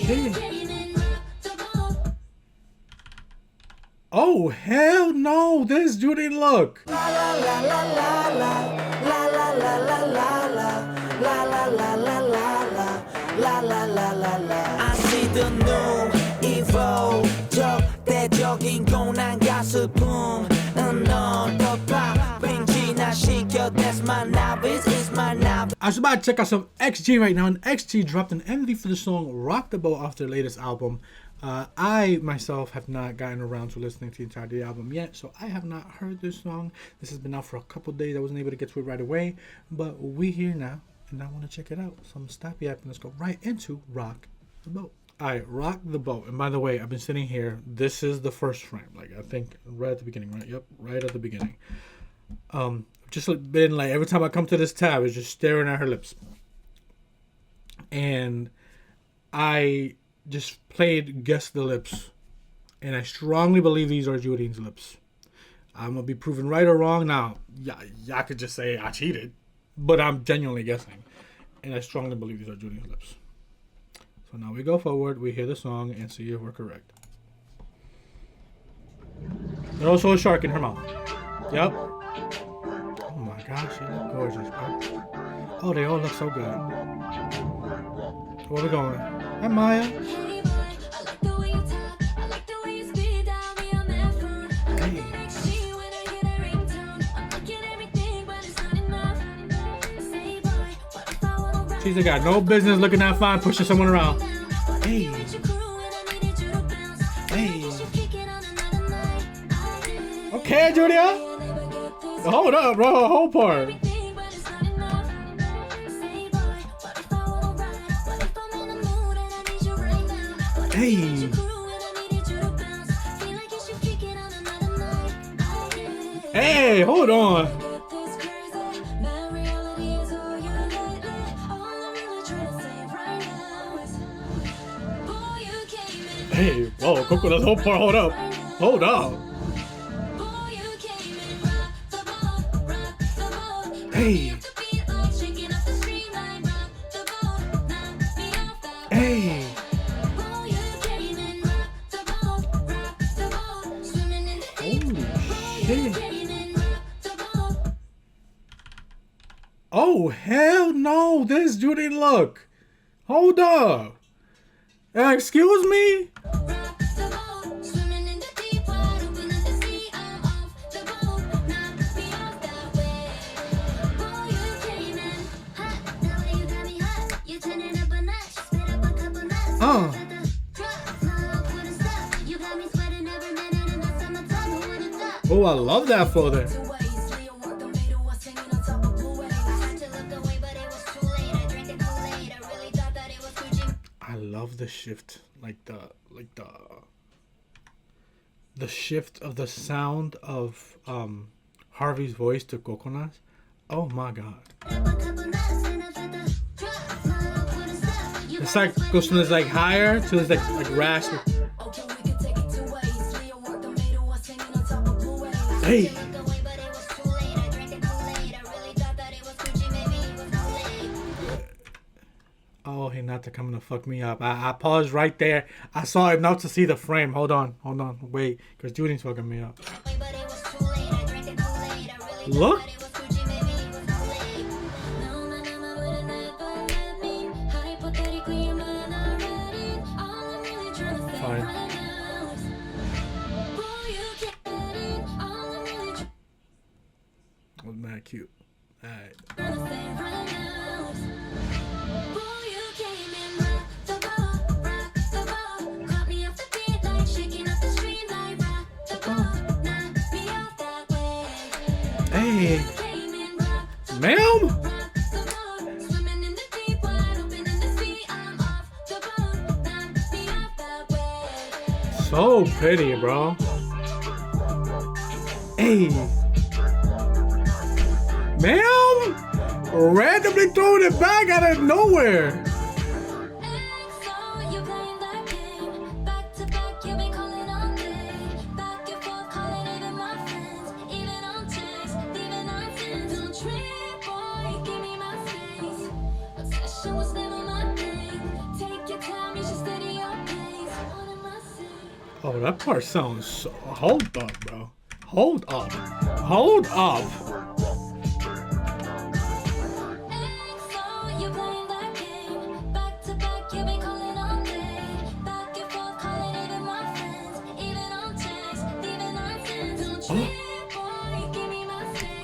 shit. Oh hell no! This Jurin look. I see the new evil 적대적인 고난과 슬픔 넌 더 빙지나 시켜 that's my novice is my novice. I was about to check out some XG right now, and XG dropped an MV for the song Rock the Boat off their latest album. I myself have not gotten around to listening to the entire album yet, so I have not heard this song. This has been out for a couple days. I wasn't able to get to it right away, but we here now, and I want to check it out. So I'm gonna stop yapping. Let's go right into Rock the Boat. Alright, Rock the Boat. And by the way, I've been sitting here. This is the first frame. Like, I think right at the beginning, right? Yep, right at the beginning. Just been like, every time I come to this tab, it's just staring at her lips. And I just played Guess the Lips. And I strongly believe these are Jurin's lips. I'm going to be proven right or wrong. Now, y'all could just say I cheated. But I'm genuinely guessing. And I strongly believe these are Jurin's lips. So now we go forward, we hear the song, and see if we're correct. There's also a shark in her mouth. Yep. Oh my gosh, she looks gorgeous, bro. Oh, they all look so good. Where we going? Hi, Maya. Hey. She's got no business looking that fine, pushing someone around. Hey. Hey. Okay, Julia. Hold up, bro. Whole part. Hey. Hey, hold on. Hey, whoa, Coco, this whole part, hold up. Hold up. Hey. Hey. Holy shit. Oh, hell no. This Jurin look. Hold up. Excuse me? Oh, I love that flow there. I love the shift, like the shift of the sound of Harvey's voice to Coconut's. Oh my god. It's like goes from this like higher to this like raspy. Hey. Oh, he not to coming to fuck me up. I paused right there. I saw it not to see the frame. Hold on, wait, because Jurin's fucking me up. Look. Fine. Was mad cute. Alright. Hey, ma'am. So pretty, bro. Hey. Ma'am! Randomly throwing it back out of nowhere. Oh, that part sounds so... Hold up, bro. Hold up. Hold up.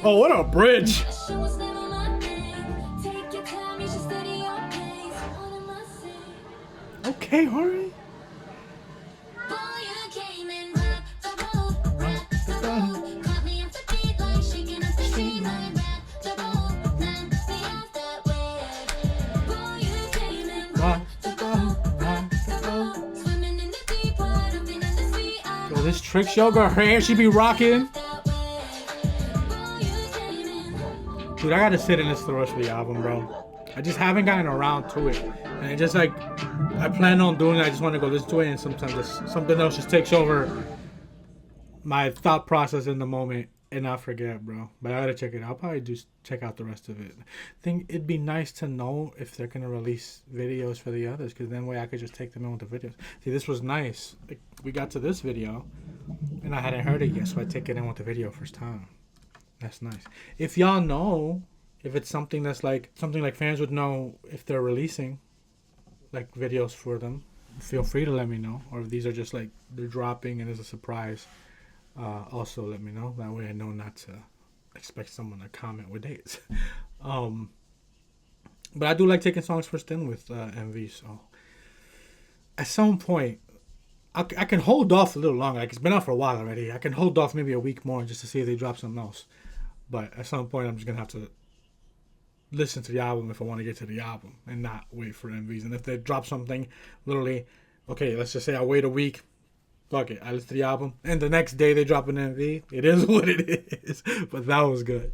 Oh, what a bridge. Okay, Jurin. Yo, this Tricks Yoga, her hair she be rocking. Dude, I gotta sit and listen to the rest of the album, bro. I just haven't gotten around to it. And it just like, I plan on doing it, I just want to go listen to it, and sometimes just, something else just takes over my thought process in the moment, and I forget, bro. But I gotta check it out. I'll probably just check out the rest of it. I think it'd be nice to know if they're gonna release videos for the others, because then way I could just take them in with the videos. See, this was nice. Like, we got to this video, and I hadn't heard it yet, so I take it in with the video first time. That's nice. If y'all know, if it's something that's like, something like fans would know if they're releasing, like, videos for them, feel free to let me know. Or if these are just like, they're dropping and it's a surprise, also let me know. That way I know not to expect someone to comment with dates. But I do like taking songs first in with MV, so at some point, I can hold off a little longer. Like, it's been out for a while already. I can hold off maybe a week more just to see if they drop something else. But at some point, I'm just going to have to listen to the album if I want to get to the album and not wait for MVs. And if they drop something, literally, okay, let's just say I wait a week. Fuck it. I listen to the album. And the next day they drop an MV. It is what it is. But that was good.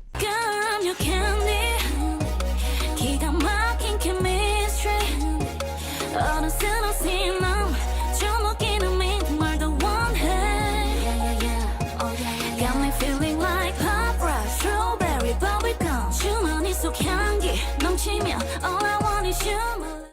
Feeling like pop rock, strawberry, bubblegum. 주머니 속 향기 넘치며